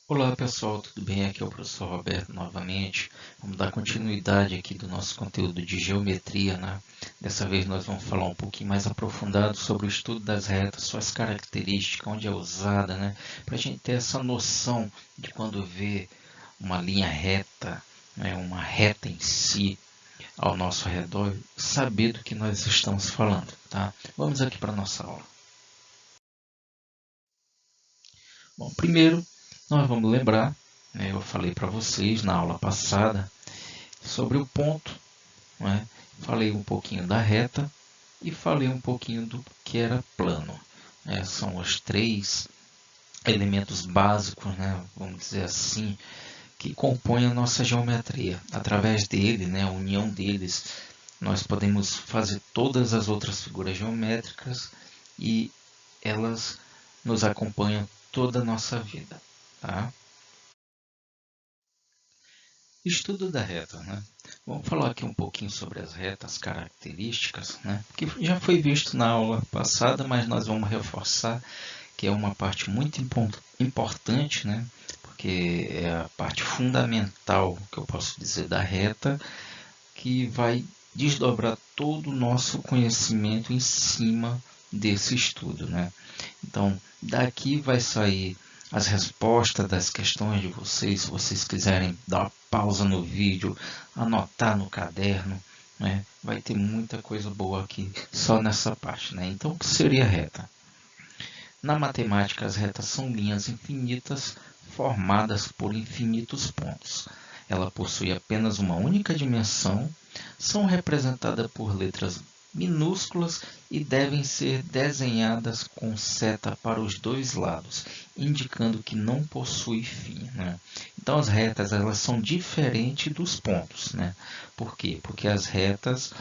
Olá pessoal, tudo bem? Aqui é o professor Roberto novamente. Vamos dar continuidade aqui do nosso conteúdo de geometria, né? Dessa vez nós vamos falar um pouquinho mais aprofundado sobre o estudo das retas, suas características, onde é usada, né? Para a gente ter essa noção de quando vê uma linha reta, né? Uma reta em si ao nosso redor, saber do que nós estamos falando, tá? Vamos aqui para a nossa aula. Bom, primeiro nós vamos lembrar, né, eu falei para vocês na aula passada sobre o ponto, né, falei um pouquinho da reta e falei um pouquinho do que era plano. Né, são os três elementos básicos, né, vamos dizer assim, que compõem a nossa geometria. Através dele, né, a união deles, nós podemos fazer todas as outras figuras geométricas e elas nos acompanham toda a nossa vida. Tá? Estudo da reta, né? Vamos falar aqui um pouquinho sobre as retas, características, né? Que já foi visto na aula passada, mas nós vamos reforçar que é uma parte muito importante, né? Porque é a parte fundamental, que eu posso dizer, da reta, que vai desdobrar todo o nosso conhecimento em cima desse estudo, né? Então, daqui vai sair as respostas das questões de vocês, se vocês quiserem dar uma pausa no vídeo, anotar no caderno, né? Vai ter muita coisa boa aqui só nessa parte, né? Então, o que seria reta? Na matemática, as retas são linhas infinitas formadas por infinitos pontos. Ela possui apenas uma única dimensão, são representadas por letras minúsculas e devem ser desenhadas com seta para os dois lados, indicando que não possui fim. Né? Então as retas elas são diferentes dos pontos. Né? Por quê? Porque as retas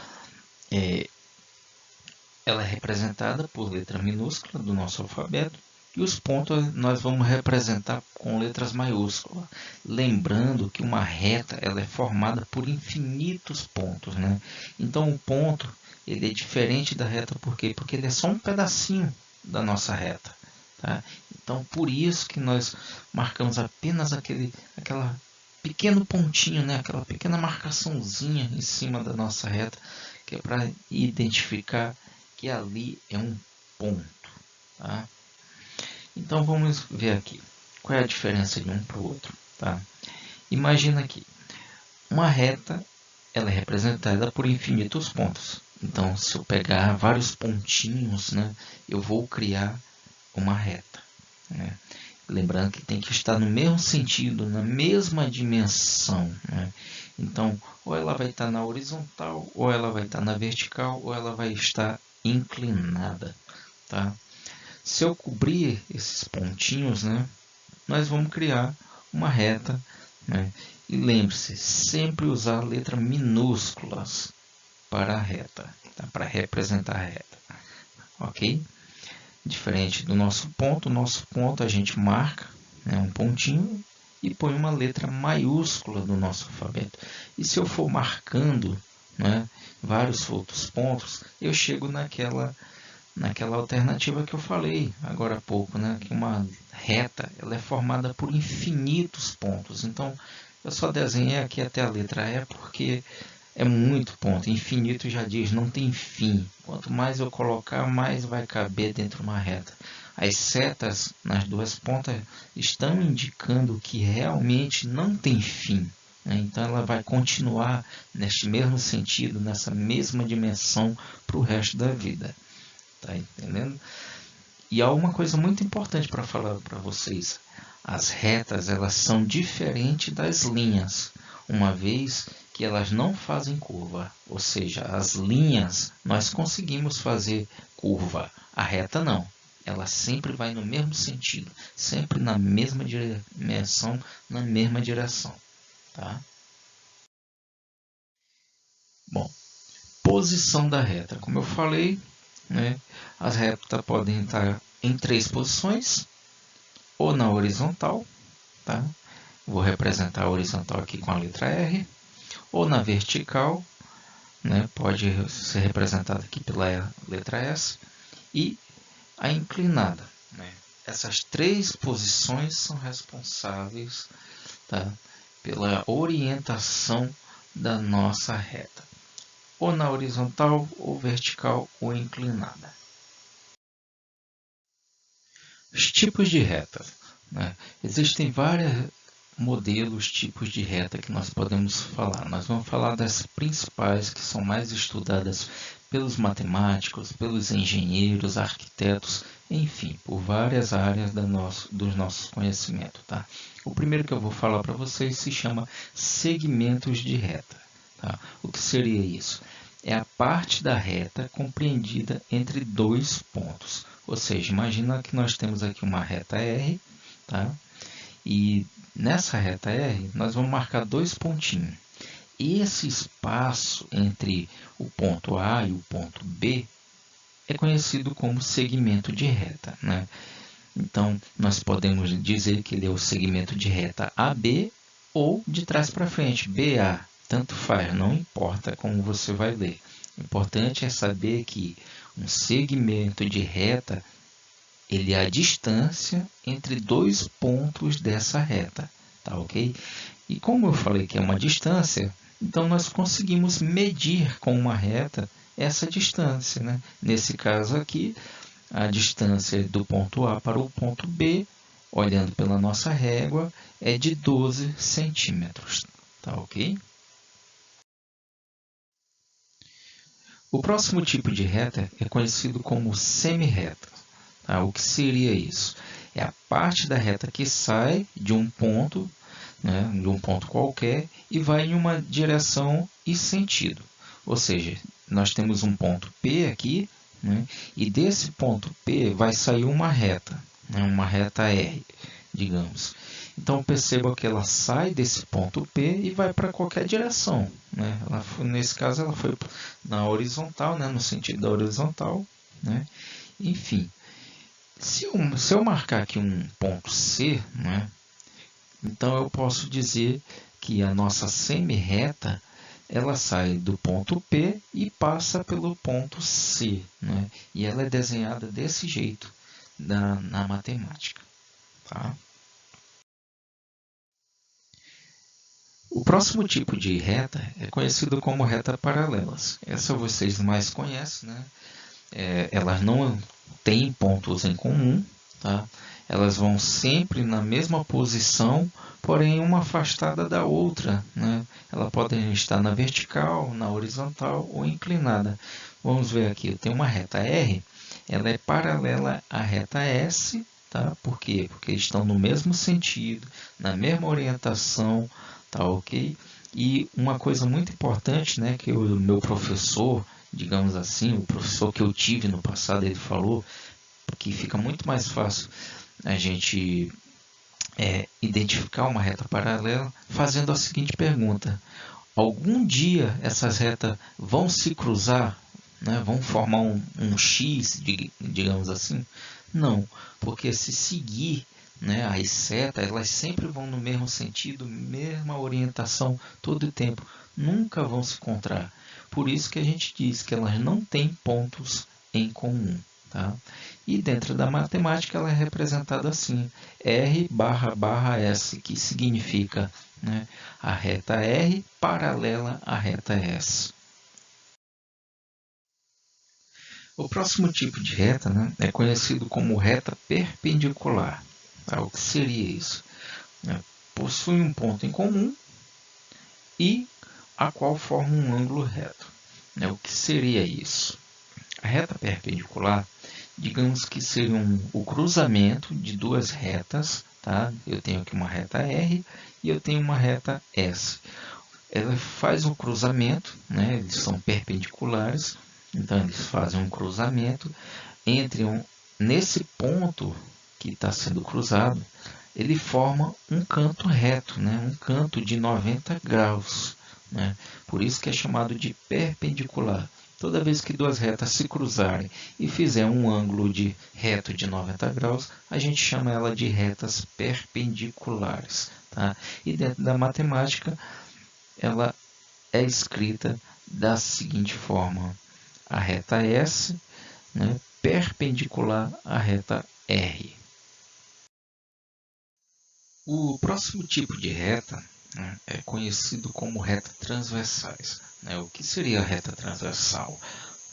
ela é representada por letra minúscula do nosso alfabeto e os pontos nós vamos representar com letras maiúsculas. Lembrando que uma reta ela é formada por infinitos pontos. Né? Então o ponto ele é diferente da reta por quê? Porque ele é só um pedacinho da nossa reta. Tá? Então por isso que nós marcamos apenas aquela pequeno pontinho, né? Aquela pequena marcaçãozinha em cima da nossa reta, que é para identificar que ali é um ponto. Tá? Então vamos ver aqui qual é a diferença de um para o outro. Tá? Imagina aqui, uma reta ela é representada por infinitos pontos. Então, se eu pegar vários pontinhos, né, eu vou criar uma reta. Né? Lembrando que tem que estar no mesmo sentido, na mesma dimensão. Né? Então, ou ela vai estar na horizontal, ou ela vai estar na vertical, ou ela vai estar inclinada. Tá? Se eu cobrir esses pontinhos, né, nós vamos criar uma reta. Né? E lembre-se, sempre usar letras minúsculas para a reta, tá? Para representar a reta. Ok? Diferente do nosso ponto, o nosso ponto a gente marca, né, um pontinho e põe uma letra maiúscula do nosso alfabeto. E se eu for marcando, né, vários outros pontos, eu chego naquela alternativa que eu falei agora há pouco, né, que uma reta ela é formada por infinitos pontos. Então, eu só desenhei aqui até a letra E porque é muito ponto. Infinito já diz, não tem fim. Quanto mais eu colocar, mais vai caber dentro de uma reta. As setas nas duas pontas estão indicando que realmente não tem fim. Né? Então ela vai continuar neste mesmo sentido, nessa mesma dimensão para o resto da vida. Tá entendendo? E há uma coisa muito importante para falar para vocês. As retas elas são diferentes das linhas, uma vez que elas não fazem curva, ou seja, as linhas nós conseguimos fazer curva, a reta não. Ela sempre vai no mesmo sentido, sempre na mesma dimensão, na mesma direção. Tá? Bom, posição da reta. Como eu falei, né, as retas podem estar em três posições, ou na horizontal, tá? Vou representar a horizontal aqui com a letra R, ou na vertical, né? Pode ser representada aqui pela letra S, e a inclinada, né? essas três posições são responsáveis, tá, pela orientação da nossa reta, ou na horizontal, ou vertical, ou inclinada. Os tipos de reta, né? Existem vários modelos, tipos de reta que nós podemos falar. Nós vamos falar das principais, que são mais estudadas pelos matemáticos, pelos engenheiros, arquitetos, enfim, por várias áreas dos nossos conhecimentos. Tá? O primeiro que eu vou falar para vocês se chama segmentos de reta. Tá? O que seria isso? É a parte da reta compreendida entre dois pontos. Ou seja, imagina que nós temos aqui uma reta R, tá? E nessa reta R, nós vamos marcar dois pontinhos. Esse espaço entre o ponto A e o ponto B é conhecido como segmento de reta, né? Então, nós podemos dizer que ele é o segmento de reta AB ou de trás para frente, BA. Tanto faz, não importa como você vai ler. O importante é saber que um segmento de reta ele é a distância entre dois pontos dessa reta, tá ok? E como eu falei que é uma distância, então nós conseguimos medir com uma reta essa distância, né? Nesse caso aqui, a distância do ponto A para o ponto B, olhando pela nossa régua, é de 12 centímetros, tá ok? O próximo tipo de reta é conhecido como semi-reta. Tá? O que seria isso? É a parte da reta que sai de um ponto, né, de um ponto qualquer, e vai em uma direção e sentido. Ou seja, nós temos um ponto P aqui, né, e desse ponto P vai sair uma reta, né, uma reta R, digamos. Então perceba que ela sai desse ponto P e vai para qualquer direção, né? Nesse caso ela foi na horizontal, né? No sentido da horizontal, né? Enfim, se eu marcar aqui um ponto C, né? Então eu posso dizer que a nossa semi-reta ela sai do ponto P e passa pelo ponto C, né? E ela é desenhada desse jeito na matemática, tá? O próximo tipo de reta é conhecido como reta paralelas. Essa vocês mais conhecem, né? Elas não têm pontos em comum, tá? Elas vão sempre na mesma posição, porém uma afastada da outra, né? Elas podem estar na vertical, na horizontal ou inclinada. Vamos ver aqui, eu tenho uma reta R, ela é paralela à reta S, tá? Por quê? Porque estão no mesmo sentido, na mesma orientação, tá ok? E uma coisa muito importante, né, que o meu professor, digamos assim, o professor que eu tive no passado, ele falou que fica muito mais fácil a gente identificar uma reta paralela fazendo a seguinte pergunta: algum dia essas retas vão se cruzar, né? Vão formar um X, digamos assim? Não, porque se seguir, né, as setas, elas sempre vão no mesmo sentido, mesma orientação todo o tempo, nunca vão se encontrar. Por isso que a gente diz que elas não têm pontos em comum. Tá? E dentro da matemática ela é representada assim, R barra barra S, que significa, né, a reta R paralela à reta S. O próximo tipo de reta, né, é conhecido como reta perpendicular. Tá? O que seria isso? Possui um ponto em comum e a qual forma um ângulo reto. O que seria isso? A reta perpendicular, digamos que seria o cruzamento de duas retas. Tá? Eu tenho aqui uma reta R e eu tenho uma reta S. Ela faz um cruzamento, né? Eles são perpendiculares, então eles fazem um cruzamento entre nesse ponto que está sendo cruzado, ele forma um canto reto, né? Um canto de 90 graus. Né? Por isso que é chamado de perpendicular. Toda vez que duas retas se cruzarem e fizer um ângulo de reto de 90 graus, a gente chama ela de retas perpendiculares. Tá? E dentro da matemática, ela é escrita da seguinte forma: a reta S, né, perpendicular à reta R. O próximo tipo de reta, né, é conhecido como reta transversais. Né? O que seria a reta transversal?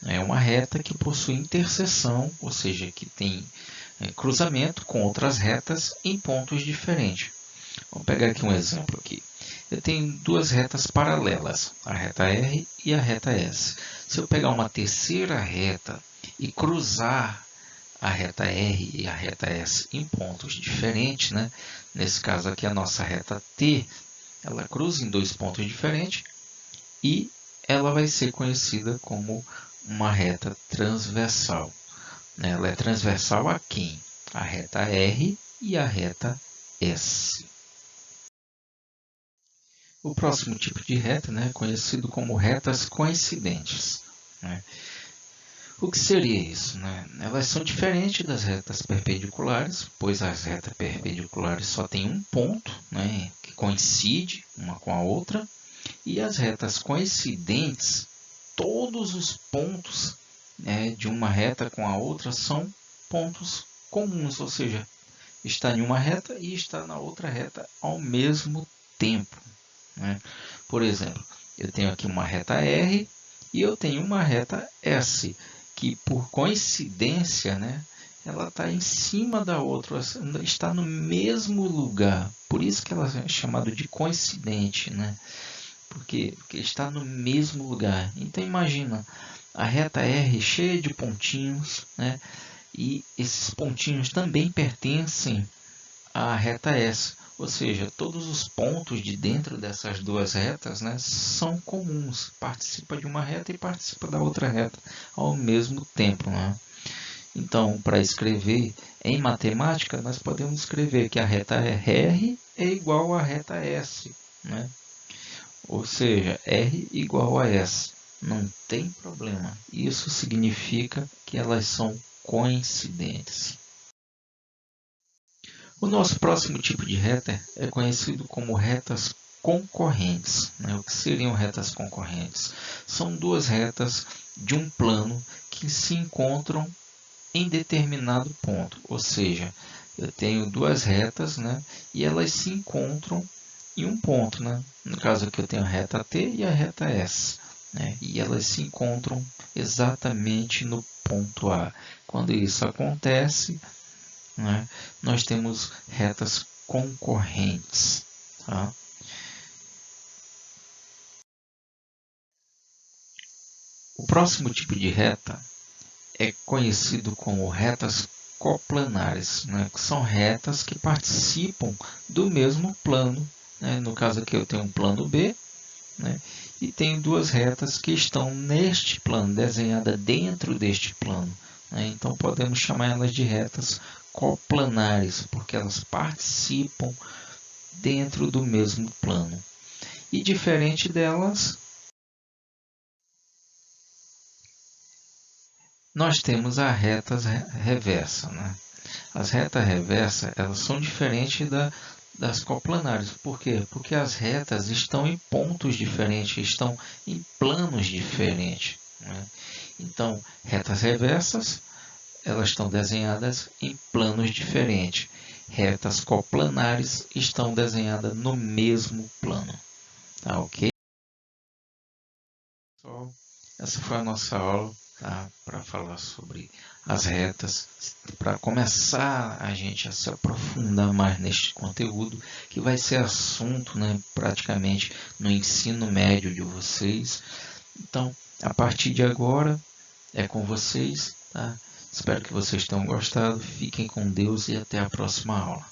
É uma reta que possui interseção, ou seja, que tem cruzamento com outras retas em pontos diferentes. Vamos pegar aqui um exemplo aqui. Eu tenho duas retas paralelas, a reta R e a reta S. Se eu pegar uma terceira reta e cruzar a reta R e a reta S em pontos diferentes, né? Nesse caso aqui a nossa reta T, ela cruza em dois pontos diferentes e ela vai ser conhecida como uma reta transversal. Ela é transversal a quem? A reta R e a reta S. O próximo tipo de reta, né, é conhecido como retas coincidentes. Né? O que seria isso? Né? Elas são diferentes das retas perpendiculares, pois as retas perpendiculares só têm um ponto, né, que coincide uma com a outra, e as retas coincidentes, todos os pontos, né, de uma reta com a outra são pontos comuns, ou seja, está em uma reta e está na outra reta ao mesmo tempo. Né? Por exemplo, eu tenho aqui uma reta R e eu tenho uma reta S, que por coincidência, né, ela está em cima da outra, está no mesmo lugar. Por isso que ela é chamada de coincidente, né? Porque está no mesmo lugar. Então imagina a reta R cheia de pontinhos, né? E esses pontinhos também pertencem à reta S. Ou seja, todos os pontos de dentro dessas duas retas, né, são comuns. Participa de uma reta e participa da outra reta ao mesmo tempo. Né? Então, para escrever em matemática, nós podemos escrever que a reta R é igual à reta S. Né? Ou seja, R igual a S. Não tem problema. Isso significa que elas são coincidentes. O nosso próximo tipo de reta é conhecido como retas concorrentes. Né? O que seriam retas concorrentes? São duas retas de um plano que se encontram em determinado ponto. Ou seja, eu tenho duas retas, né? E elas se encontram em um ponto. Né? No caso aqui eu tenho a reta T e a reta S. Né? E elas se encontram exatamente no ponto A. Quando isso acontece, né, nós temos retas concorrentes. Tá? O próximo tipo de reta é conhecido como retas coplanares, né, que são retas que participam do mesmo plano. Né? No caso aqui eu tenho um plano B, né, e tenho duas retas que estão neste plano, desenhada dentro deste plano. Né? Então podemos chamar elas de retas coplanares, porque elas participam dentro do mesmo plano. E diferente delas, nós temos a reta reversa. Né? As retas reversas elas são diferentes das coplanares. Por quê? Porque as retas estão em pontos diferentes, estão em planos diferentes. Né? Então, retas reversas elas estão desenhadas em planos diferentes. Retas coplanares estão desenhadas no mesmo plano. Tá ok? Pessoal, essa foi a nossa aula, tá? Para falar sobre as retas, para começar a gente a se aprofundar mais neste conteúdo, que vai ser assunto, né, praticamente no ensino médio de vocês. Então, a partir de agora, é com vocês, tá? Espero que vocês tenham gostado, fiquem com Deus e até a próxima aula.